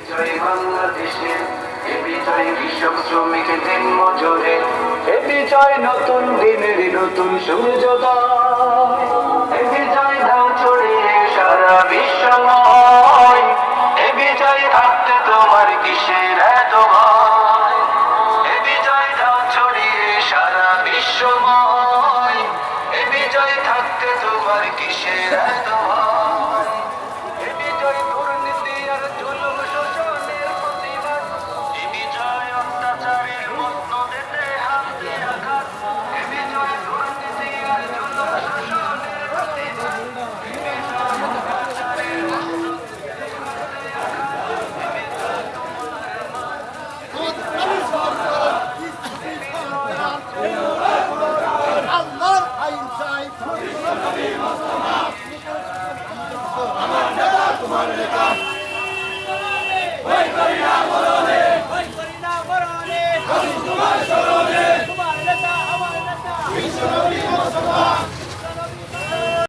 বিজয় বাংলাদেশে, এ বিজয় কৃষক শ্রমিক দিন মজুরে, এ বিজয় নতুন দিনের নতুন সূর্যোদয়, এ বিজয় ঢাল ছড়িয়ে সারা বিশ্বময়, এ বিজয় থাকতে তোমার কিসের এত ভয়, এ বিজয় ঢাল ছড়িয়ে সারা বিশ্বময়, এ বিজয় থাকতে তোমার কিসের এত ভয়, এ বিজয় দুর্নীতি আর জুলুম শোষণের প্রতিবাদ, এ বিজয় অত্যাচারের মধ্য দিতে হাতে আঘাত, এ বিজয় দুর্নীতি আর জুলুম শোষণের প্রতিবাদ, এ বিজয় অত্যাচারের মধ্য দিতে হাতে আঘাত, এ বিজয় তোমার মান, আল্লাহর আইন চাই আমার নেতা তোমার